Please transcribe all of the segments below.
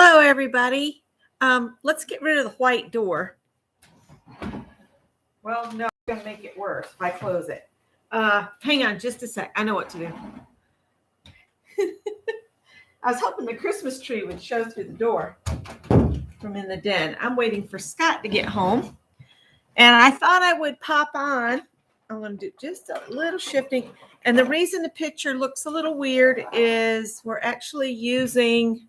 Hello, everybody. Let's get rid of the white door. Well, no, it's going to make it worse if I close it. Hang on just a sec. I know what to do. I was hoping the Christmas tree would show through the door from in the den. I'm waiting for Scott to get home. And I thought I would pop on. I'm going to do just a little shifting. And the reason the picture looks a little weird is we're actually using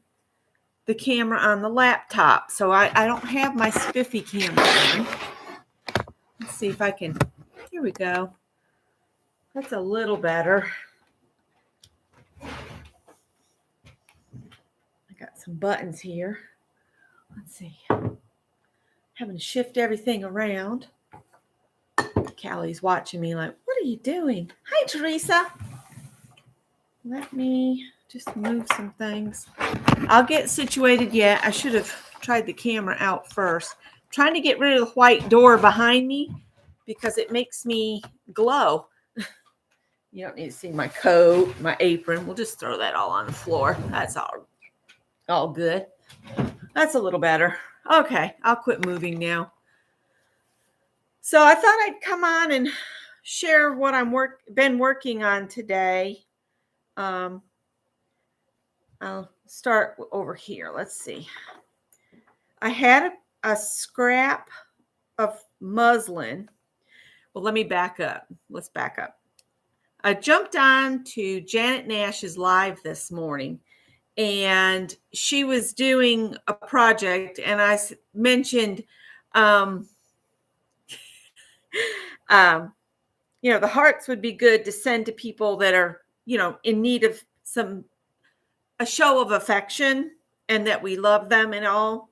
the camera on the laptop. So I don't have my spiffy camera on. Let's see if I can. Here we go. That's a little better. I got some buttons here. Let's see. Having to shift everything around. Callie's watching me like, what are you doing? Hi, Teresa. Let me just move some things. I'll get situated yet. I should have tried the camera out first. I'm trying to get rid of the white door behind me because it makes me glow. You don't need to see my coat, my apron. We'll just throw that all on the floor. That's all good. That's a little better. Okay, I'll quit moving now. So I thought I'd come on and share what I'm been working on today. I'll start over here. Let's see. I had a scrap of muslin. Well, let me back up. Let's back up. I jumped on to Janet Nash's live this morning, and she was doing a project, and I mentioned, the hearts would be good to send to people that are, in need of a show of affection and that we love them and all.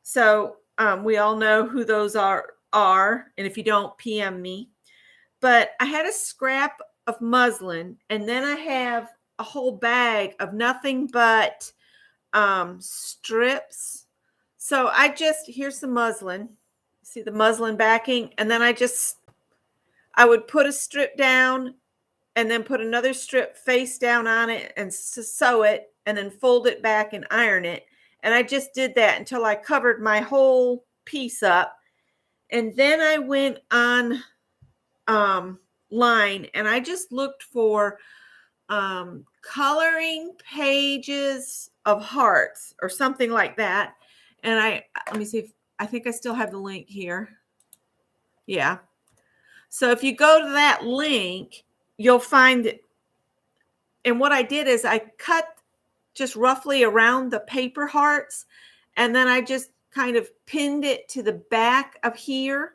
So we all know who those are. And if you don't, PM me. But I had a scrap of muslin, and then I have a whole bag of nothing but strips. So here's the muslin. See the muslin backing? And then I would put a strip down and then put another strip face down on it and sew it and then fold it back and iron it. And I just did that until I covered my whole piece up. And then I went on line and I just looked for coloring pages of hearts or something like that. And let me see if I think I still have the link here. Yeah. So if you go to that link, you'll find it. And what I did is I cut just roughly around the paper hearts, and then I just kind of pinned it to the back of here,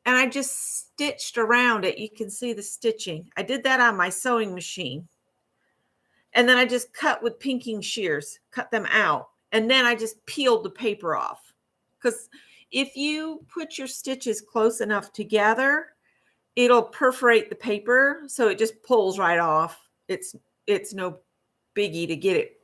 and I just stitched around it. You can see the stitching. I did that on my sewing machine. And then I just cut with pinking shears, cut them out. And then I just peeled the paper off. Because if you put your stitches close enough together, it'll perforate the paper. So it just pulls right off. It's no biggie to get it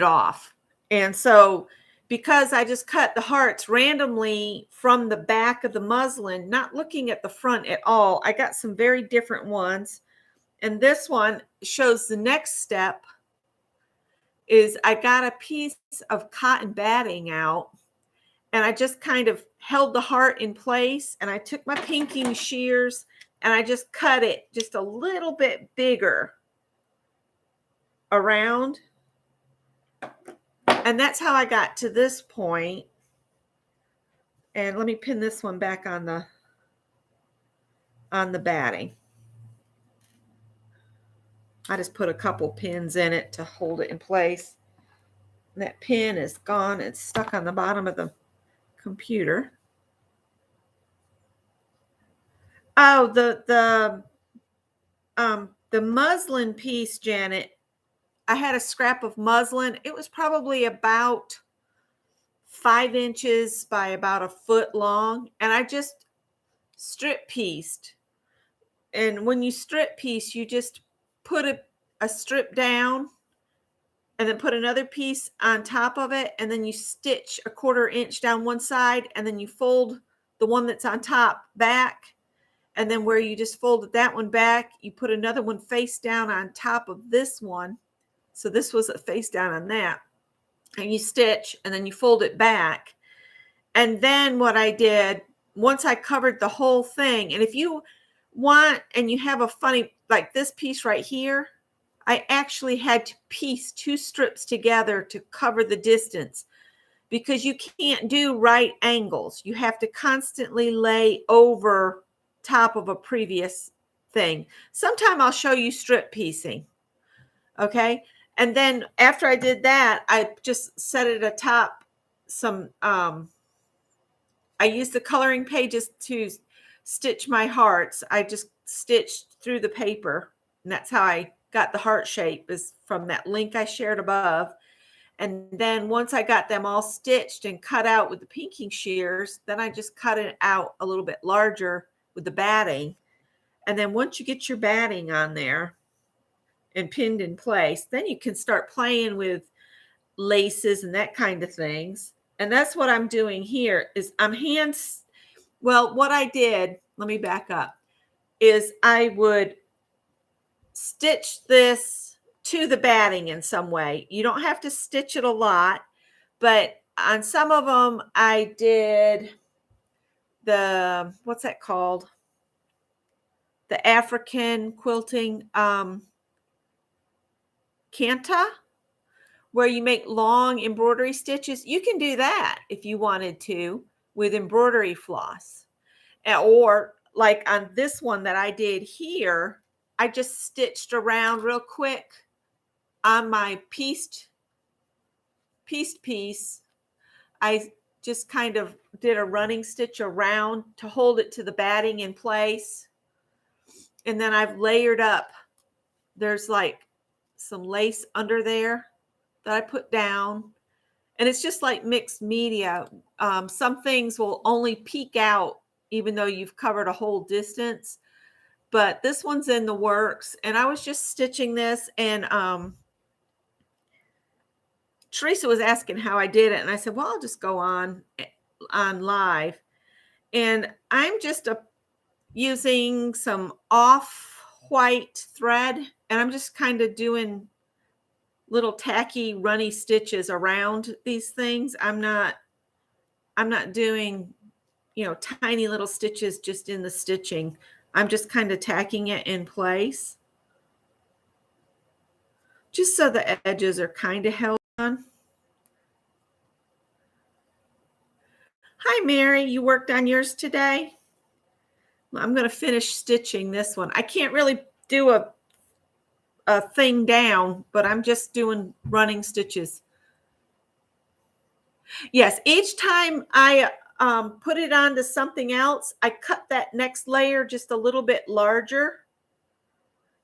off. And so because I just cut the hearts randomly from the back of the muslin, not looking at the front at all, I got some very different ones. And this one shows the next step is I got a piece of cotton batting out, and I just kind of held the heart in place, and I took my pinking shears and I just cut it just a little bit bigger around. And that's how I got to this point. And let me pin this one back on the batting. I just put a couple pins in it to hold it in place. And that pin is gone. It's stuck on the bottom of the computer. Oh, the muslin piece, Janet. I had a scrap of muslin. It was probably about 5 inches by about a foot long. And I just strip pieced. And when you strip piece, you just put a strip down and then put another piece on top of it. And then you stitch a 1/4 inch down one side. And then you fold the one that's on top back. And then where you just folded that one back, you put another one face down on top of this one. So this was a face down on that. And you stitch and then you fold it back. And then what I did, once I covered the whole thing, and if you want and you have a funny, like this piece right here, I actually had to piece 2 strips together to cover the distance because you can't do right angles. You have to constantly lay over top of a previous thing. Sometime I'll show you strip piecing. Okay. And then after I did that, I just set it atop some, I used the coloring pages to stitch my hearts. I just stitched through the paper, and that's how I got the heart shape, is from that link I shared above. And then once I got them all stitched and cut out with the pinking shears, then I just cut it out a little bit larger with the batting. And then once you get your batting on there and pinned in place, then you can start playing with laces and that kind of things. And that's what I'm doing here is well, what I did, let me back up, is I would stitch this to the batting in some way. You don't have to stitch it a lot, but on some of them I did the, what's that called? The African quilting canta, where you make long embroidery stitches. You can do that if you wanted to with embroidery floss. Or like on this one that I did here, I just stitched around real quick on my pieced piece. I just kind of did a running stitch around to hold it to the batting in place. And then I've layered up. There's like some lace under there that I put down. And it's just like mixed media. Some things will only peek out even though you've covered a whole distance. But this one's in the works. And I was just stitching this. And Teresa was asking how I did it. And I said, well, I'll just go on live. And I'm just using some off-white thread. And I'm just kind of doing little tacky runny stitches around these things. I'm not doing, tiny little stitches just in the stitching. I'm just kind of tacking it in place just so the edges are kind of held on. Hi, Mary. You worked on yours today? Well, I'm going to finish stitching this one. I can't really do a thing down, but I'm just doing running stitches. Yes, each time I put it onto something else, I cut that next layer just a little bit larger.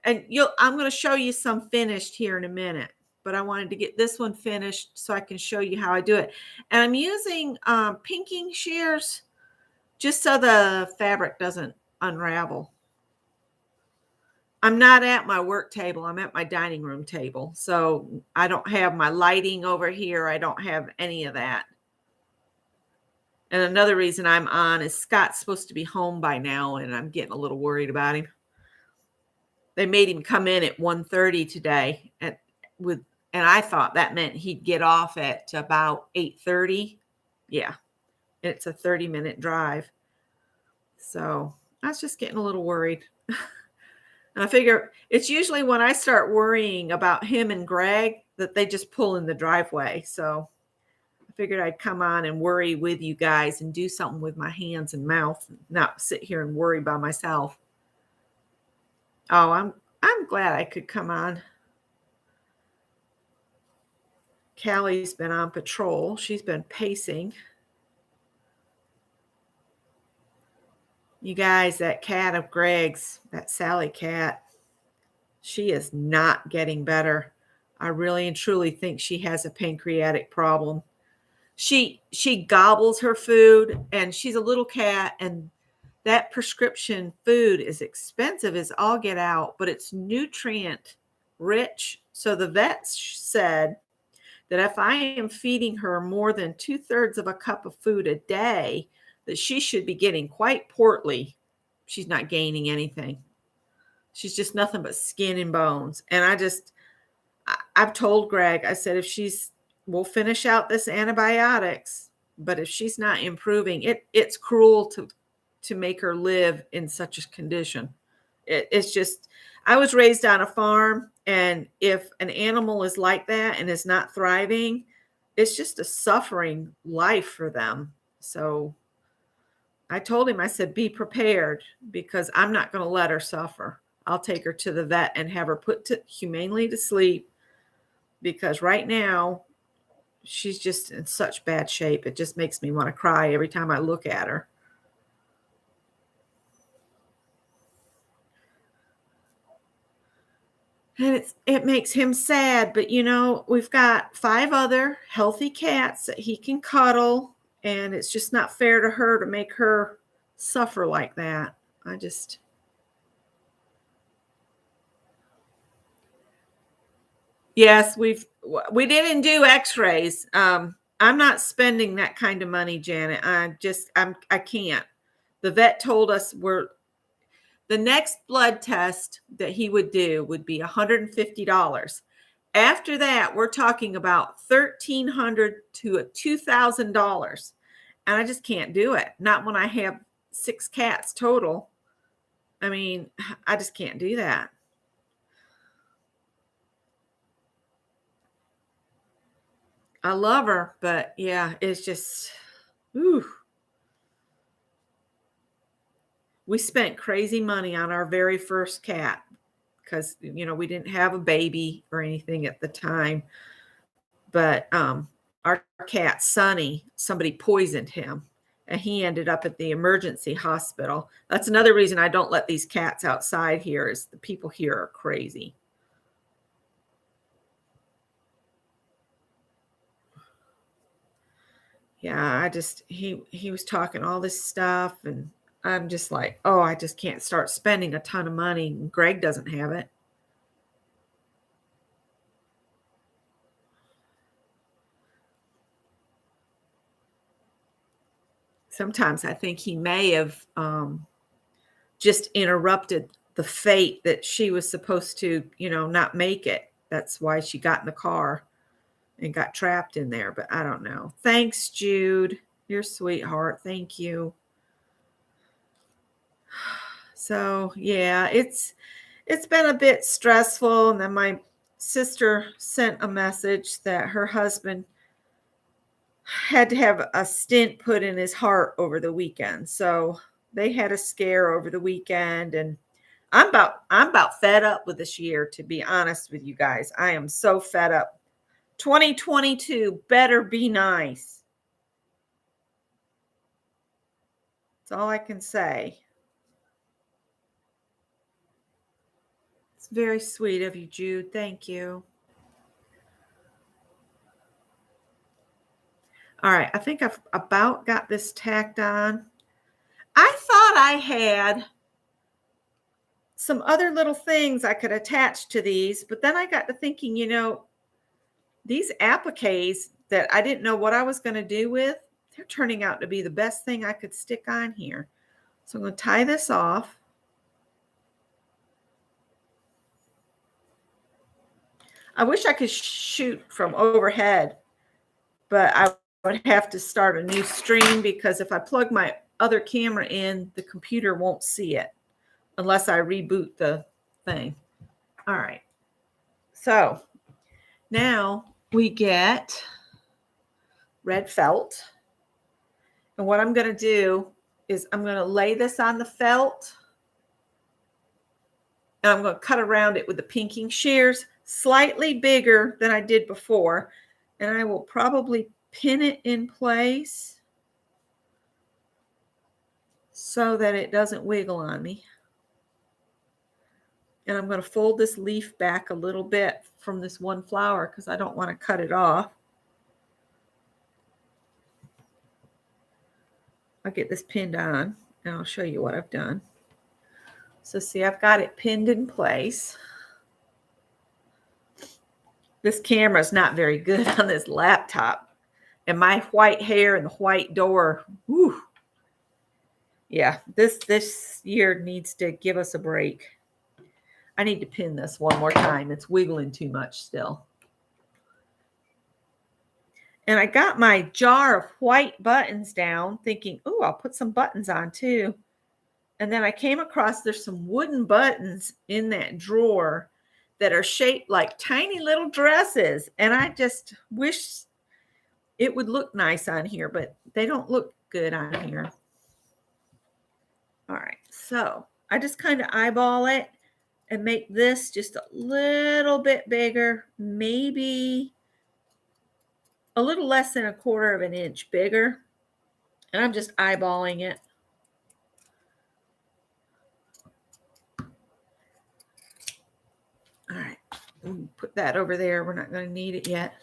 And I'm going to show you some finished here in a minute, but I wanted to get this one finished so I can show you how I do it. And I'm using pinking shears just so the fabric doesn't unravel. I'm not at my work table. I'm at my dining room table. So I don't have my lighting over here. I don't have any of that. And another reason I'm on is Scott's supposed to be home by now, and I'm getting a little worried about him. They made him come in at 1:30 today, and I thought that meant he'd get off at about 8:30. Yeah, it's a 30-minute drive. So I was just getting a little worried. And I figure it's usually when I start worrying about him and Greg that they just pull in the driveway. So I figured I'd come on and worry with you guys and do something with my hands and mouth, and not sit here and worry by myself. Oh, I'm glad I could come on. Callie's been on patrol. She's been pacing. You guys, that cat of Greg's, that Sally cat, she is not getting better. I really and truly think she has a pancreatic problem. She gobbles her food, and she's a little cat, and that prescription food is expensive as all get out, but it's nutrient rich. So the vets said that if I am feeding her more than 2/3 of a cup of food a day, that she should be getting quite portly. She's not gaining anything. She's just nothing but skin and bones. And I've told Greg, I said, we'll finish out this antibiotics, but if she's not improving, it's cruel to make her live in such a condition. It's just, I was raised on a farm, and if an animal is like that and is not thriving, it's just a suffering life for them. So I told him, I said, be prepared, because I'm not going to let her suffer. I'll take her to the vet and have her put humanely to sleep, because right now she's just in such bad shape. It just makes me want to cry every time I look at her. And it makes him sad, but we've got 5 other healthy cats that he can cuddle, and it's just not fair to her to make her suffer like that. Yes, we didn't do x-rays. I'm not spending that kind of money, Janet. I can't. The vet told us the next blood test that he would do would be $150. After that, we're talking about $1,300 to $2,000. And I just can't do it. Not when I have 6 cats total. I mean, I just can't do that. I love her, but yeah, it's just, ooh. We spent crazy money on our very first cat because, we didn't have a baby or anything at the time. But our cat, Sonny, somebody poisoned him, and he ended up at the emergency hospital. That's another reason I don't let these cats outside here, is the people here are crazy. Yeah, he was talking all this stuff, and I'm just like, oh, I just can't start spending a ton of money. Greg doesn't have it. Sometimes I think he may have just interrupted the fate that she was supposed to, not make it. That's why she got in the car and got trapped in there. But I don't know. Thanks, Jude. You're a sweetheart. Thank you. So yeah, it's been a bit stressful. And then my sister sent a message that her husband had to have a stent put in his heart over the weekend. So they had a scare over the weekend, and I'm about fed up with this year, to be honest with you guys. I am so fed up. 2022 better be nice. That's all I can say. It's very sweet of you, Jude. Thank you. All right, I think I've about got this tacked on. I thought I had some other little things I could attach to these, but then I got to thinking, these appliques that I didn't know what I was going to do with, they're turning out to be the best thing I could stick on here. So I'm going to tie this off. I wish I could shoot from overhead, but I would have to start a new stream, because if I plug my other camera in, the computer won't see it unless I reboot the thing. All right. So now we get red felt. And what I'm going to do is I'm going to lay this on the felt, and I'm going to cut around it with the pinking shears, slightly bigger than I did before. And I will probably pin it in place so that it doesn't wiggle on me. And I'm going to fold this leaf back a little bit from this one flower because I don't want to cut it off. I'll get this pinned on, and I'll show you what I've done. So see, I've got it pinned in place. This camera is not very good on this laptop. And my white hair and the white door, whew. Yeah, this year needs to give us a break. I need to pin this one more time. It's wiggling too much still. And I got my jar of white buttons down thinking, oh, I'll put some buttons on too. And then I came across there's some wooden buttons in that drawer that are shaped like tiny little dresses. And I just wish it would look nice on here, but they don't look good on here. All right, so I just kind of eyeball it and make this just a little bit bigger, maybe a little less than 1/4 of an inch bigger. And I'm just eyeballing it. All right, put that over there. We're not going to need it yet.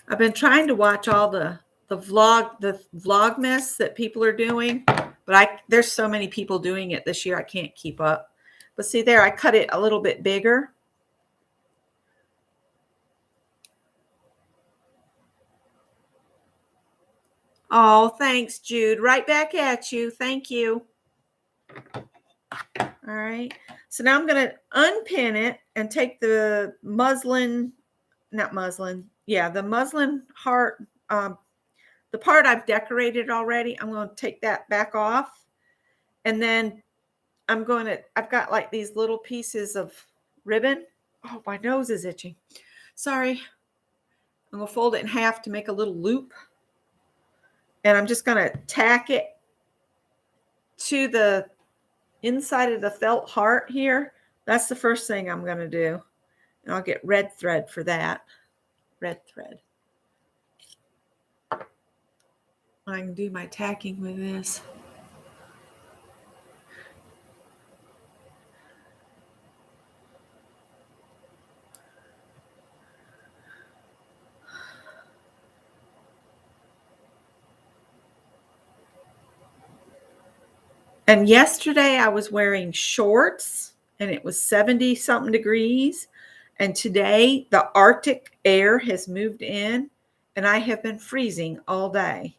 I've been trying to watch all the vlogmas that people are doing, but there's so many people doing it this year I can't keep up. But see there, I cut it a little bit bigger. Oh, thanks, Jude. Right back at you. Thank you. All right. So now I'm going to unpin it and take the muslin, not muslin. Yeah, the muslin heart, the part I've decorated already. I'm going to take that back off. And then I've got like these little pieces of ribbon. Oh, my nose is itching. Sorry. I'm going to fold it in half to make a little loop. And I'm just going to tack it to the inside of the felt heart here. That's the first thing I'm going to do. And I'll get red thread for that. Red thread. I can do my tacking with this. And yesterday I was wearing shorts and it was 70 something degrees. And today the Arctic air has moved in and I have been freezing all day.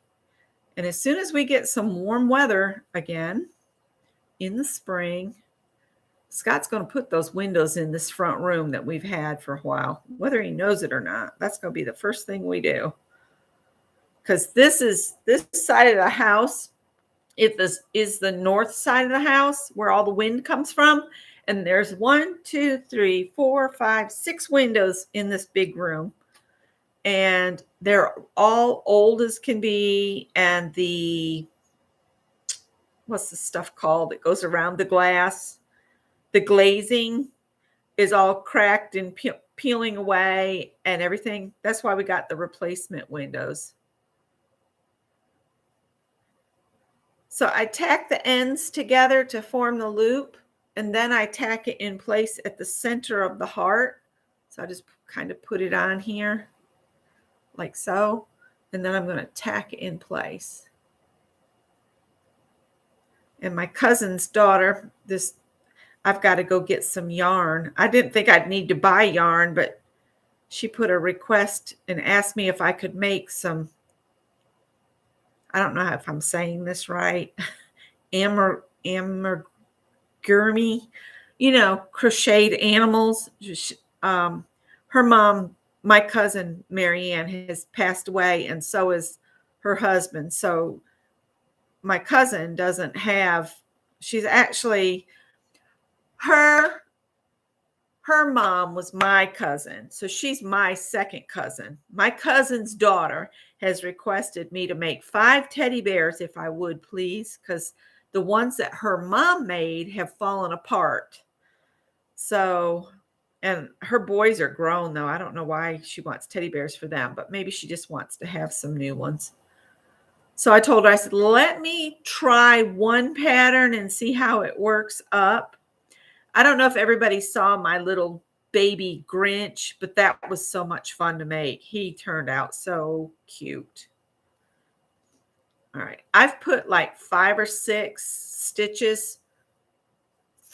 And as soon as we get some warm weather again in the spring, Scott's going to put those windows in this front room that we've had for a while, whether he knows it or not. That's going to be the first thing we do. Because this side of the house, this is the north side of the house where all the wind comes from. And there's 1, 2, 3, 4, 5, 6 windows in this big room. And they're all old as can be. And what's the stuff called that goes around the glass? The glazing is all cracked and peeling away and everything. That's why we got the replacement windows. So I tack the ends together to form the loop, and then I tack it in place at the center of the heart. So I just kind of put it on here like so, and then I'm going to tack it in place. And my cousin's daughter, I've got to go get some yarn. I didn't think I'd need to buy yarn, but she put a request and asked me if I could make some, I don't know if I'm saying this right, amigurumi, crocheted animals. Her mom, my cousin Marianne, has passed away, and so is her husband. So my cousin doesn't have, she's actually, her mom was my cousin. So she's my second cousin. My cousin's daughter has requested me to make 5 teddy bears, if I would, please, because the ones that her mom made have fallen apart. So, and her boys are grown, though. I don't know why she wants teddy bears for them, but maybe she just wants to have some new ones. So I told her, I said, let me try one pattern and see how it works up. I don't know if everybody saw my little baby Grinch, but that was so much fun to make. He turned out so cute. All right. I've put like 5 or 6 stitches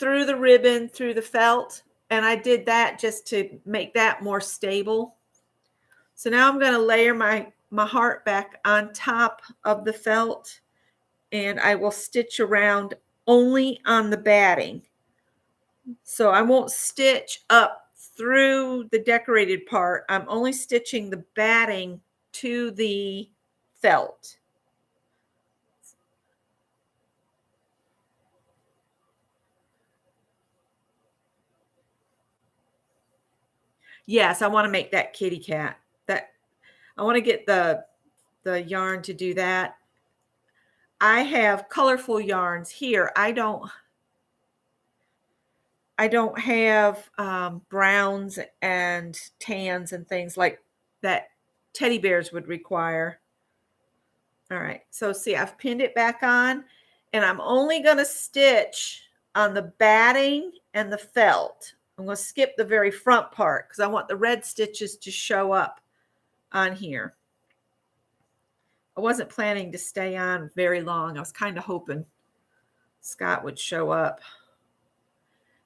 through the ribbon, through the felt, and I did that just to make that more stable. So now I'm going to layer my heart back on top of the felt, and I will stitch around only on the batting. So I won't stitch up through the decorated part. I'm only stitching the batting to the felt. Yes, I want to make that kitty cat. That I want to get the yarn to do that. I have colorful yarns here. I don't have browns and tans and things like that teddy bears would require. All right, so see, I've pinned it back on, and I'm only going to stitch on the batting and the felt. I'm going to skip the very front part because I want the red stitches to show up on here. I wasn't planning to stay on very long. I was kind of hoping Scott would show up.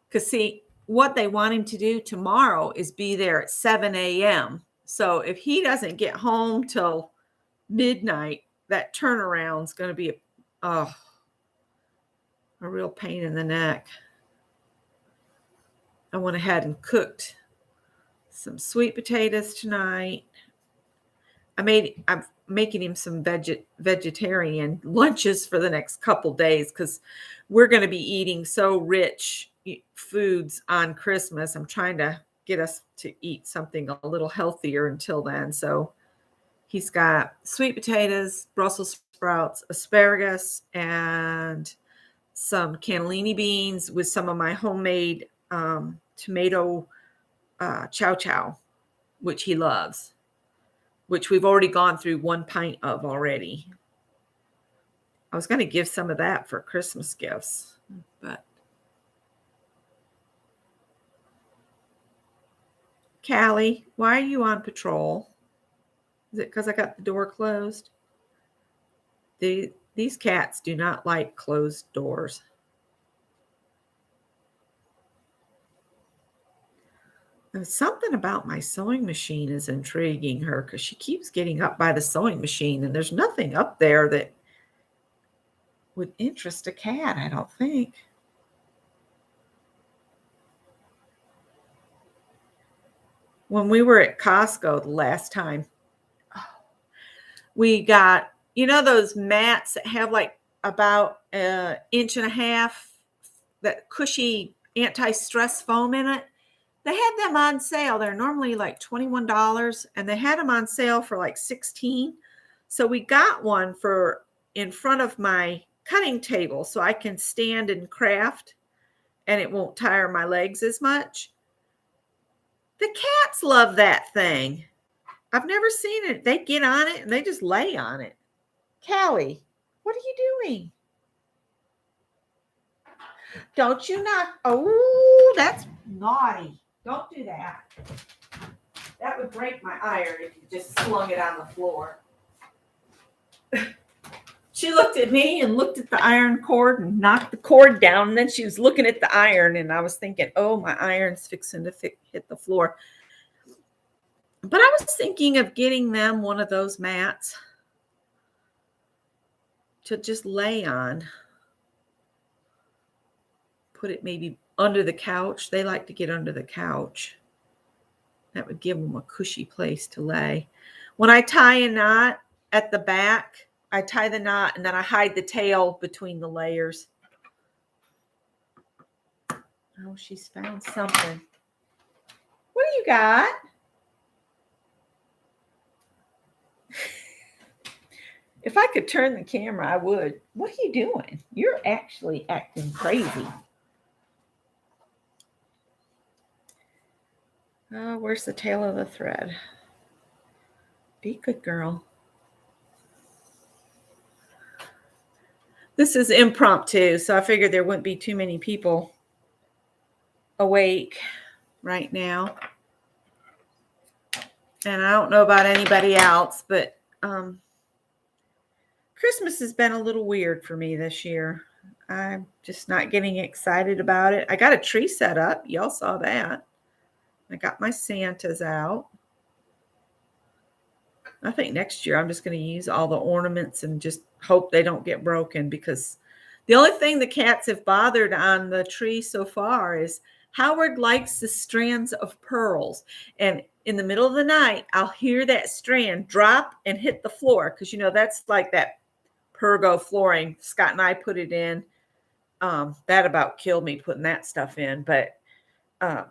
Because see, what they want him to do tomorrow is be there at 7 a.m. So if he doesn't get home till midnight, that turnaround's going to be a real pain in the neck. I went ahead and cooked some sweet potatoes tonight. I'm making him some vegetarian lunches for the next couple days because we're going to be eating so rich foods on Christmas. I'm trying to get us to eat something a little healthier until then. So he's got sweet potatoes, Brussels sprouts, asparagus, and some cannellini beans with some of my homemade tomato chow chow, which he loves, which we've already gone through 1 pint of already. I was going to give some of that for Christmas gifts, but Callie, why are you on patrol? Is it because I got the door closed? These cats do not like closed doors. And something about my sewing machine is intriguing her because she keeps getting up by the sewing machine, and there's nothing up there that would interest a cat, I don't think. When we were at Costco the last time, we got, those mats that have like about an inch and a half, that cushy anti-stress foam in it. They had them on sale. They're normally like $21, and they had them on sale for like $16. So we got one for in front of my cutting table so I can stand and craft, and it won't tire my legs as much. The cats love that thing. I've never seen it. They get on it and they just lay on it. Callie, what are you doing? Don't you knock. Oh, that's naughty. Don't do that. That would break my iron if you just slung it on the floor. She looked at me and looked at the iron cord and knocked the cord down. And then she was looking at the iron, and I was thinking, oh, my iron's fixing to hit the floor. But I was thinking of getting them one of those mats to just lay on. Put it maybe under the couch. They like to get under the couch. That would give them a cushy place to lay. When I tie a knot at the back, I tie the knot and then I hide the tail between the layers. Oh, she's found something. What do you got? If I could turn the camera, I would. What are you doing? You're actually acting crazy. Oh, where's the tail of the thread? Be a good girl. This is impromptu, so I figured there wouldn't be too many people awake right now. And I don't know about anybody else, but Christmas has been a little weird for me this year. I'm just not getting excited about it. I got a tree set up. Y'all saw that. I got my Santas out. I think next year I'm just going to use all the ornaments and just hope they don't get broken, because the only thing the cats have bothered on the tree so far is Howard likes the strands of pearls. And in the middle of the night, I'll hear that strand drop and hit the floor, because, that's like that Pergo flooring. Scott and I put it in. That about killed me putting that stuff in, but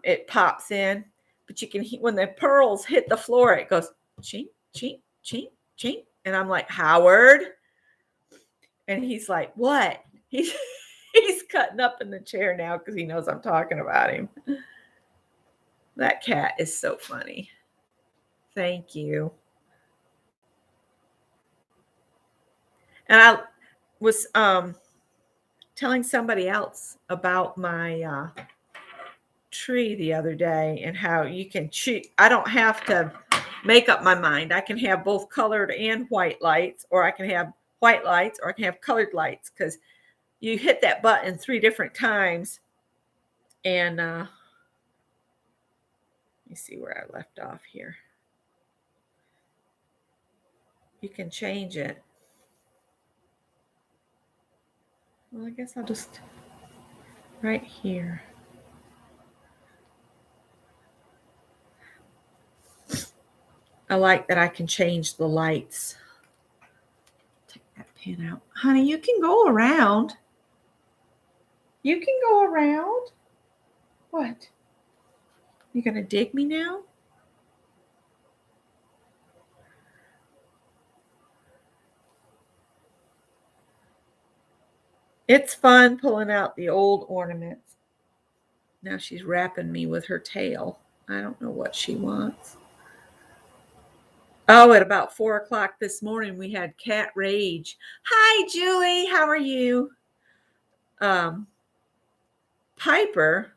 it pops in. But you can hear when the pearls hit the floor, it goes chink, chink, chink, chink. And I'm like, Howard. And he's like, what? He's cutting up in the chair now because he knows I'm talking about him. That cat is so funny. Thank you. And I was telling somebody else about my tree the other day and how you can choose. I don't have to make up my mind. I can have both colored and white lights, or I can have white lights, or I can have colored lights, because you hit that button 3 different times. And let me see where I left off here. You can change it. Well, I guess I'll just right here. I like that I can change the lights. Take that pin out. Honey, you can go around. You can go around. What? You gonna dig me now? It's fun pulling out the old ornaments. Now she's wrapping me with her tail. I don't know what she wants. Oh, at about 4 o'clock this morning, we had cat rage. Hi, Julie. How are you? Piper,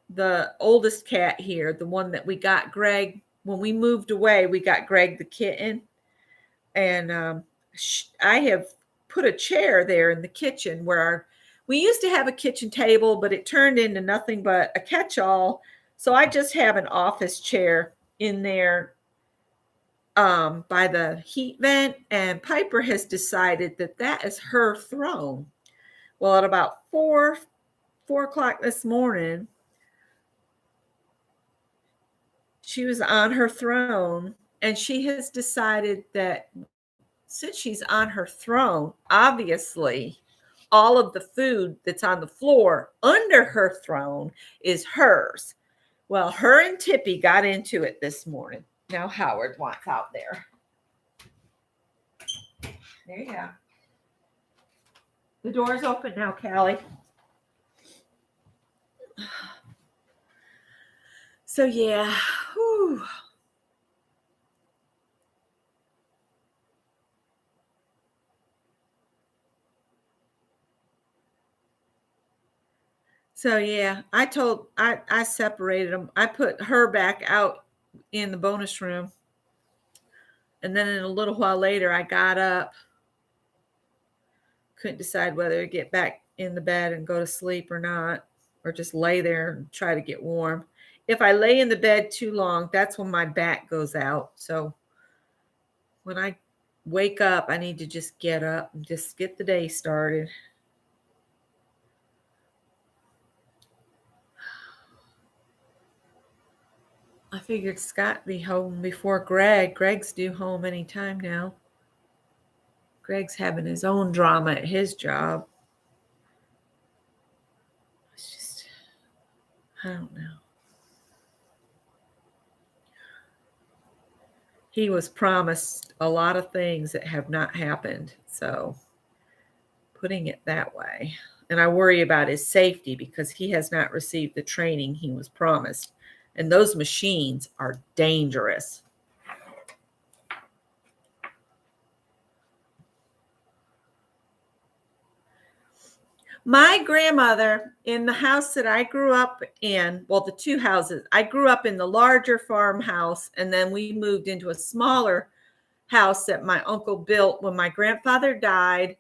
the oldest cat here, the one that we got Greg, when we moved away, we got Greg the kitten. And I have put a chair there in the kitchen where we used to have a kitchen table, but it turned into nothing but a catch-all. So I just have an office chair in there by the heat vent, and Piper has decided that is her throne. Well, at about 4 o'clock this morning, she was on her throne, and she has decided that since she's on her throne, obviously all of the food that's on the floor under her throne is hers. Well, her and Tippy got into it this morning. Now Howard wants out there. There you go. The door's open now, Callie. So yeah. Whew. So yeah, I separated them. I put her back out in the bonus room. And then in a little while later, I got up. Couldn't decide whether to get back in the bed and go to sleep or not, or just lay there and try to get warm. If I lay in the bed too long, that's when my back goes out. So when I wake up, I need to just get up and just get the day started. I figured Scott be home before Greg. Greg's due home anytime now. Greg's having his own drama at his job. It's just, I don't know. He was promised a lot of things that have not happened. So putting it that way. And I worry about his safety because he has not received the training he was promised. And those machines are dangerous. My grandmother, in the house that I grew up in, well, the 2 houses, I grew up in the larger farmhouse, and then we moved into a smaller house that my uncle built when my grandfather died.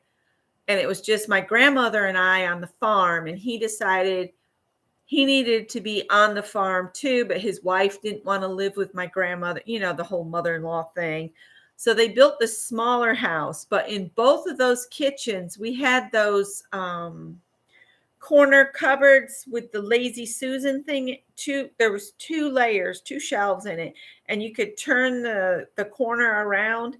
and it was just my grandmother and I on the farm, and he decided he needed to be on the farm too, but his wife didn't want to live with my grandmother, the whole mother-in-law thing. So they built this smaller house, but in both of those kitchens, we had those corner cupboards with the Lazy Susan thing. There was 2 layers, 2 shelves in it, and you could turn the corner around.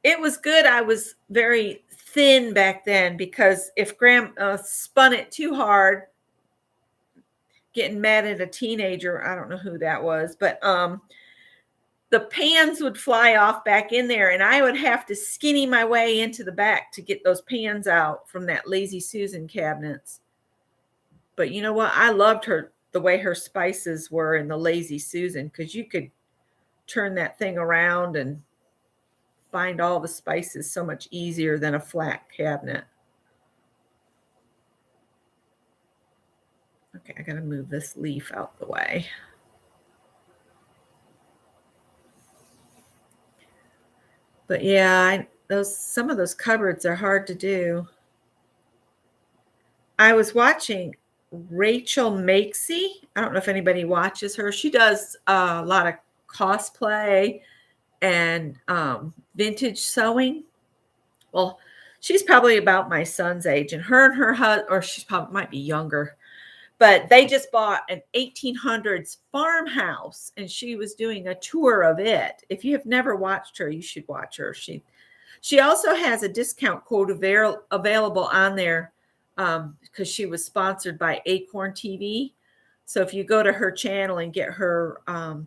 It was good. I was very thin back then because if Grandma spun it too hard, getting mad at a teenager, I don't know who that was, but the pans would fly off back in there, and I would have to skinny my way into the back to get those pans out from that Lazy Susan cabinets. But you know what? I loved the way her spices were in the Lazy Susan, because you could turn that thing around and find all the spices so much easier than a flat cabinet. Okay, I gotta move this leaf out the way. But yeah, some of those cupboards are hard to do. I was watching Rachel Makesy. I don't know if anybody watches her. She does a lot of cosplay and vintage sewing. Well, she's probably about my son's age, and her husband, or she's probably might be younger, but they just bought an 1800s farmhouse, and she was doing a tour of it. If you have never watched her, you should watch her. She also has a discount code available on there because she was sponsored by Acorn TV. So if you go to her channel and get her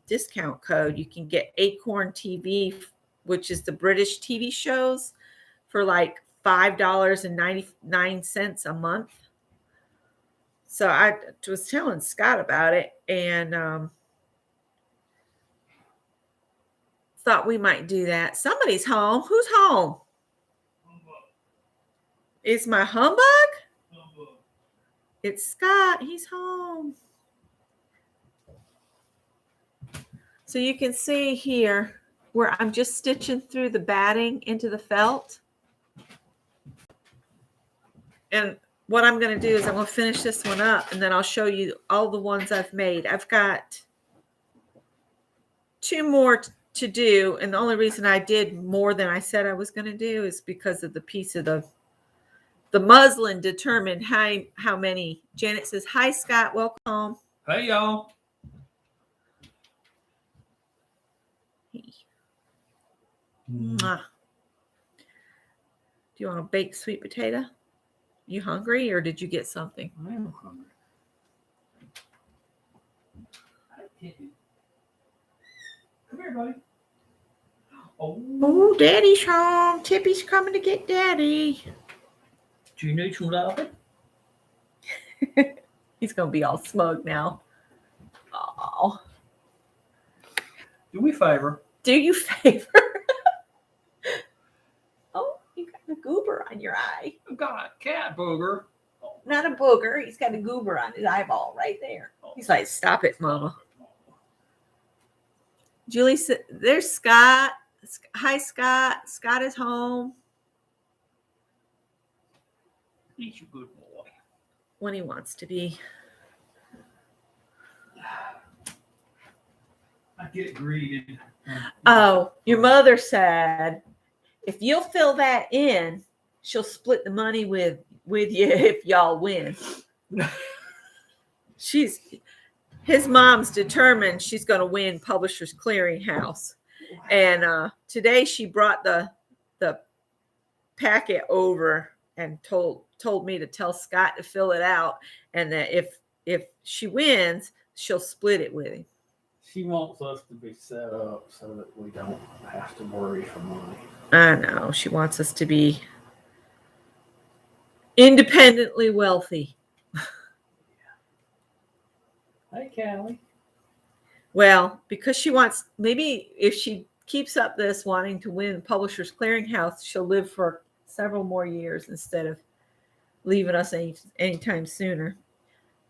discount code, you can get Acorn TV, which is the British TV shows, for like $5.99 a month. So I was telling Scott about it, and thought we might do that. Somebody's home. Who's home? Humbug. Is my humbug? Humbug. It's Scott. He's home. So you can see here where I'm just stitching through the batting into the felt. And what I'm going to do is I'm going to finish this one up, and then I'll show you all the ones I've made. I've got 2 more to do, and the only reason I did more than I said I was going to do is because of the piece of the muslin determined how many. Janet says, "Hi, Scott. Welcome." Hey, y'all. Mwah. Do you want a baked sweet potato? You hungry, or did you get something? I am hungry. Come here, buddy. Oh, Daddy's home. Tippy's coming to get Daddy. Do you need some love? He's going to be all smug now. Oh. Do me a favor. Do you favor? Oh, you got a goober on your eye. I've got a cat booger. Not a booger. He's got a goober on his eyeball right there. He's like, "Stop it, Mama." Julie said, "There's Scott. Hi, Scott. Scott is home." He's a good boy. When he wants to be. I get greeted. Oh, your mother said, if you'll fill that in, she'll split the money with you if y'all win. His mom's determined she's going to win Publishers Clearinghouse. And today she brought the packet over and told me to tell Scott to fill it out, and that if she wins, she'll split it with him. She wants us to be set up so that we don't have to worry for money. I know. She wants us to be independently wealthy. Hey, Callie. Well, because she wants, maybe if she keeps up this wanting to win Publishers Clearinghouse, she'll live for several more years instead of leaving us anytime sooner.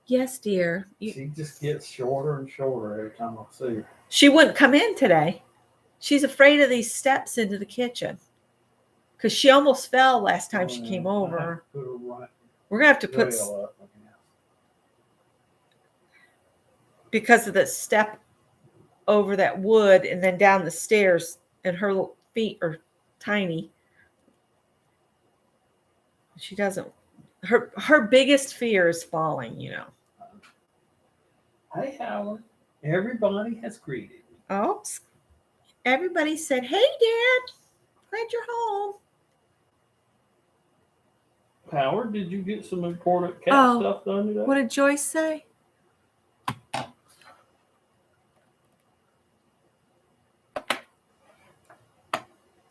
Yes, dear. She just gets shorter and shorter every time I see her. She wouldn't come in today. She's afraid of these steps into the kitchen because she almost fell last time she came over. Put her right We're gonna have to put rail up. because of the step over that wood and then down the stairs, and her feet are tiny. She doesn't. Her biggest fear is falling. You know. Hey, Howard. Everybody has greeted me. Oh, everybody said, "Hey, Dad, glad you're home." Howard, did you get some important cat stuff done today? What did Joyce say?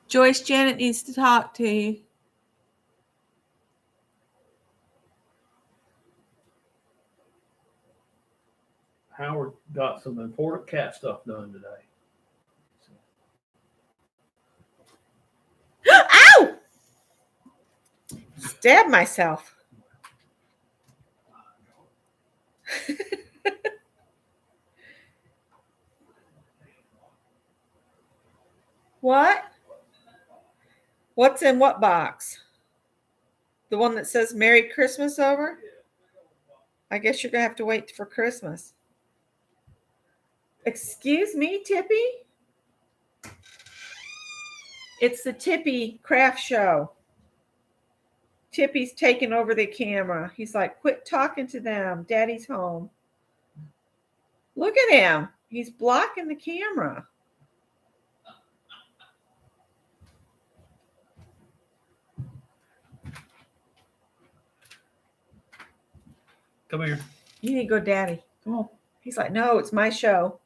Joyce, Janet needs to talk to you. Howard got some important cat stuff done today. Ow! Stabbed myself. What? What's in what box? The one that says Merry Christmas over? I guess you're going to have to wait for Christmas. Excuse me, Tippy? It's the Tippy craft show. Tippy's taking over the camera. He's like, quit talking to them. Daddy's home. Look at him. He's blocking the camera. Come here. You need to go, Daddy. Come on. He's like, no, it's my show.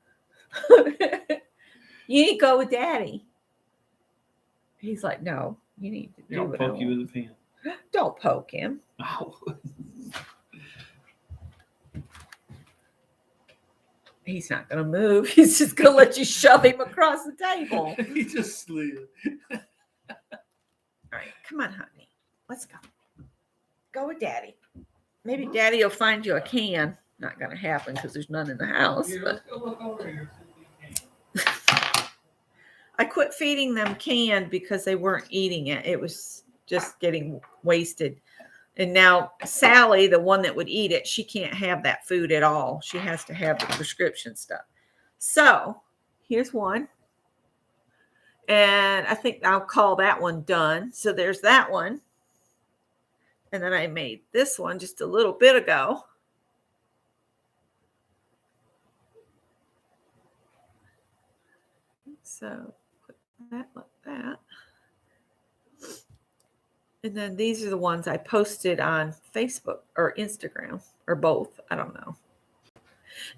You need to go with Daddy. He's like, no, you need to do it. I'll poke you with a pen. Don't poke him. Oh. He's not going to move. He's just going to let you shove him across the table. He just slid. All right, come on, honey. Let's go. Go with Daddy. Maybe Daddy will find you a can. Not going to happen because there's none in the house. Here, let's go look over here. I quit feeding them canned because they weren't eating it. It was just getting wasted. And now Sally, the one that would eat it, she can't have that food at all. She has to have the prescription stuff. So here's one. And I think I'll call that one done. So there's that one. And then I made this one just a little bit ago. So put that like that. And then these are the ones I posted on Facebook or Instagram or both. I don't know.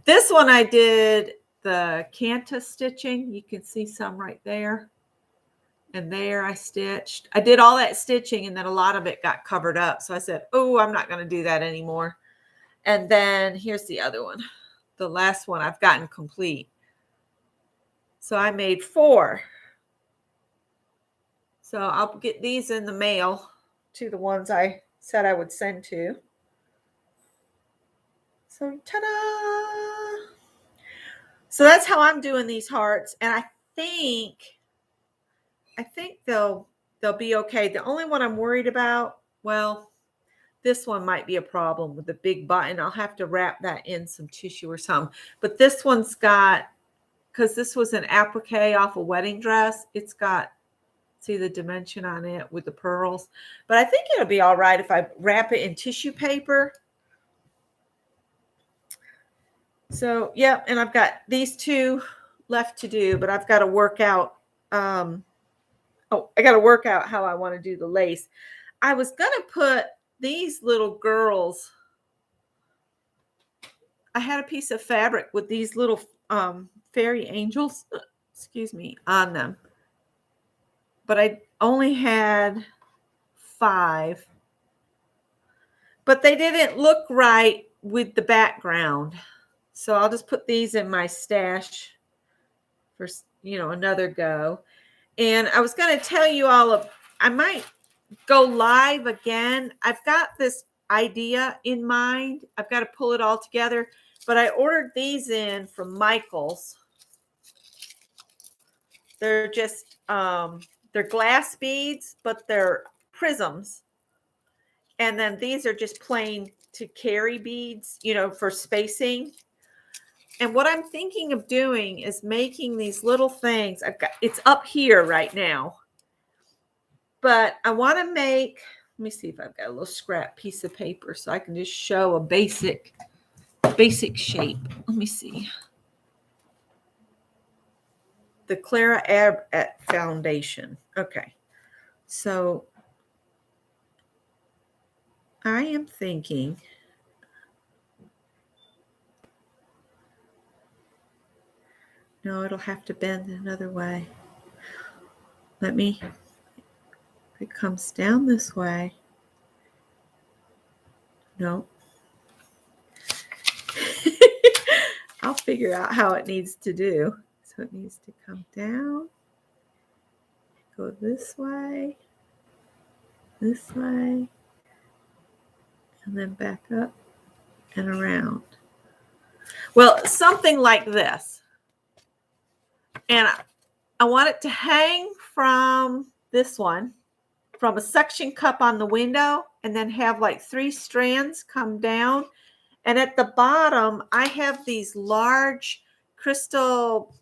This one I did the Canta stitching. You can see some right there. And there I stitched. I did all that stitching and then a lot of it got covered up. So I said, oh, I'm not going to do that anymore. And then here's the other one. The last one I've gotten complete. So I made 4. So I'll get these in the mail to the ones I said I would send to. So ta-da! So that's how I'm doing these hearts. And I think they'll be okay. The only one I'm worried about, well, this one might be a problem with the big button. I'll have to wrap that in some tissue or something. But this one's got, because this was an applique off a wedding dress, it's got, see the dimension on it with the pearls. But I think it'll be all right if I wrap it in tissue paper. So, yeah, and I've got these 2 left to do, but I've got to work out, I got to work out how I want to do the lace. I was going to put these little girls, I had a piece of fabric with these little fairy angels, excuse me, on them. But I only had 5. But they didn't look right with the background. So I'll just put these in my stash for, another go. And I was going to tell you all I might go live again. I've got this idea in mind. I've got to pull it all together. But I ordered these in from Michael's. They're just, they're They're glass beads, but they're prisms. And then these are just plain to carry beads, for spacing. And what I'm thinking of doing is making these little things. It's up here right now. But I want to make, let me see if I've got a little scrap piece of paper so I can just show a basic shape. Let me see. The Clara Ab Foundation. Okay. So I am thinking, no, it'll have to bend another way. It comes down this way. No. I'll figure out how it needs to do. So it needs to come down, go this way, and then back up and around. Well, something like this. And I want it to hang from this one, from a suction cup on the window, and then have like 3 strands come down. And at the bottom, I have these large crystal,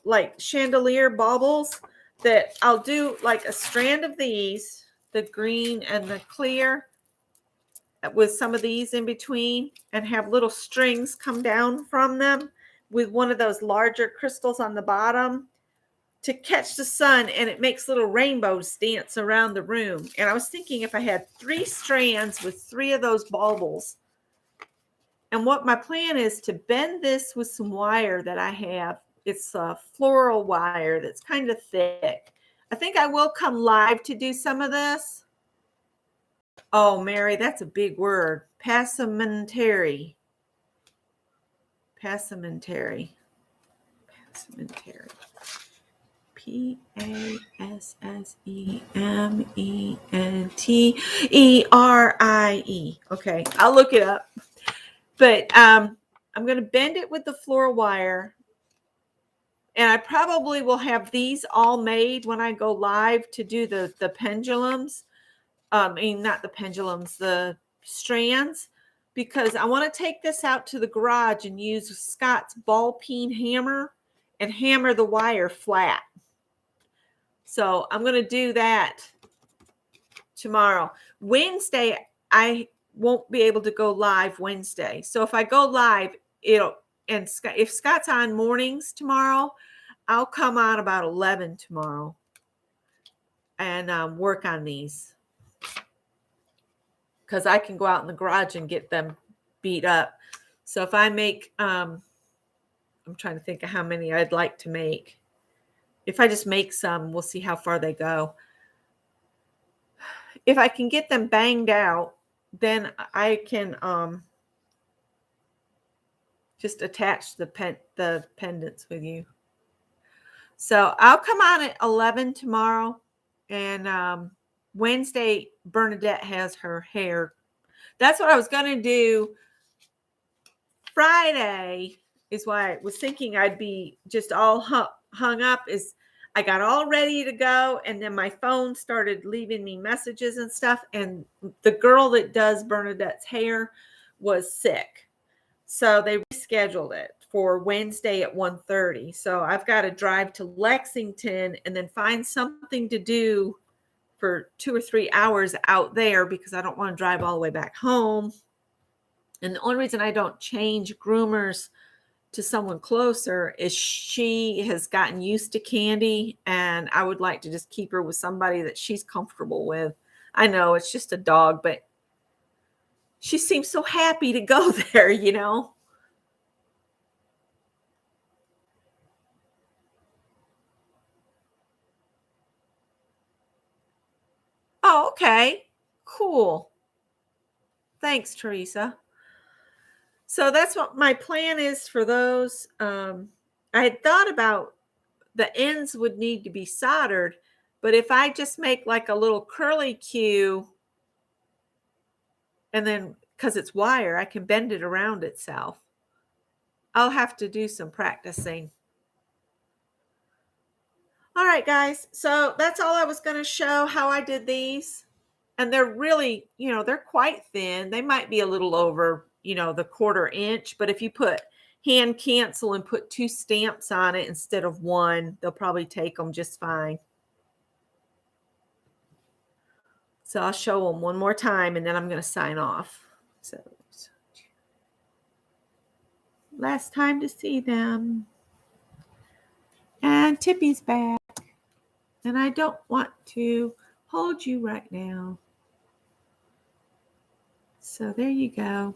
like chandelier baubles that I'll do like a strand of these, the green and the clear, with some of these in between, and have little strings come down from them with one of those larger crystals on the bottom to catch the sun, and it makes little rainbows dance around the room. And I was thinking if I had 3 strands with 3 of those baubles, and what my plan is to bend this with some wire that I have. It's a floral wire that's kind of thick. I think I will come live to do some of this. Oh, Mary, that's a big word. Passementary. Passementary. Passementere. Okay, I'll look it up. But I'm going to bend it with the floral wire. And I probably will have these all made when I go live to do the pendulums. Not the pendulums, the strands. Because I want to take this out to the garage and use Scott's ball peen hammer and hammer the wire flat. So I'm going to do that tomorrow. Wednesday, I won't be able to go live Wednesday. So if I go live, if Scott's on mornings tomorrow, I'll come on about 11 tomorrow and work on these. Because I can go out in the garage and get them beat up. So if I make, I'm trying to think of how many I'd like to make. If I just make some, we'll see how far they go. If I can get them banged out, then I can just attach the pendants with you. So I'll come on at 11 tomorrow, and Wednesday Bernadette has her hair. That's what I was going to do. Friday is why I was thinking I'd be just all hung up. Is I got all ready to go, and then my phone started leaving me messages and stuff, and the girl that does Bernadette's hair was sick. So they rescheduled it for Wednesday at 1:30. So I've got to drive to Lexington and then find something to do for 2 or 3 hours out there because I don't want to drive all the way back home. And the only reason I don't change groomers to someone closer is she has gotten used to Candy, and I would like to just keep her with somebody that she's comfortable with. I know it's just a dog, but she seems so happy to go there, Oh, okay. Cool. Thanks, Teresa. So that's what my plan is for those. I had thought about the ends would need to be soldered, but if I just make like a little curly Q, and then because it's wire, I can bend it around itself. I'll have to do some practicing. All right, guys. So that's all I was going to show how I did these. And they're really, they're quite thin. They might be a little over, the 1/4 inch. But if you put hand cancel and put 2 stamps on it instead of 1, they'll probably take them just fine. So I'll show them one more time and then I'm going to sign off. So last time to see them. And Tippy's back. And I don't want to hold you right now. So there you go.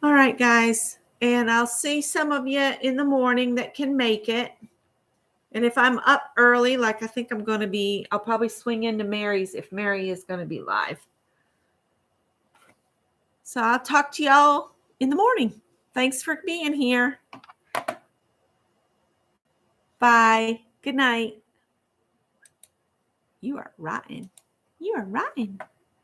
All right, guys. And I'll see some of you in the morning that can make it. And if I'm up early, like I think I'm going to be, I'll probably swing into Mary's if Mary is going to be live. So I'll talk to y'all in the morning. Thanks for being here. Bye. Good night. You are rotten. You are rotten.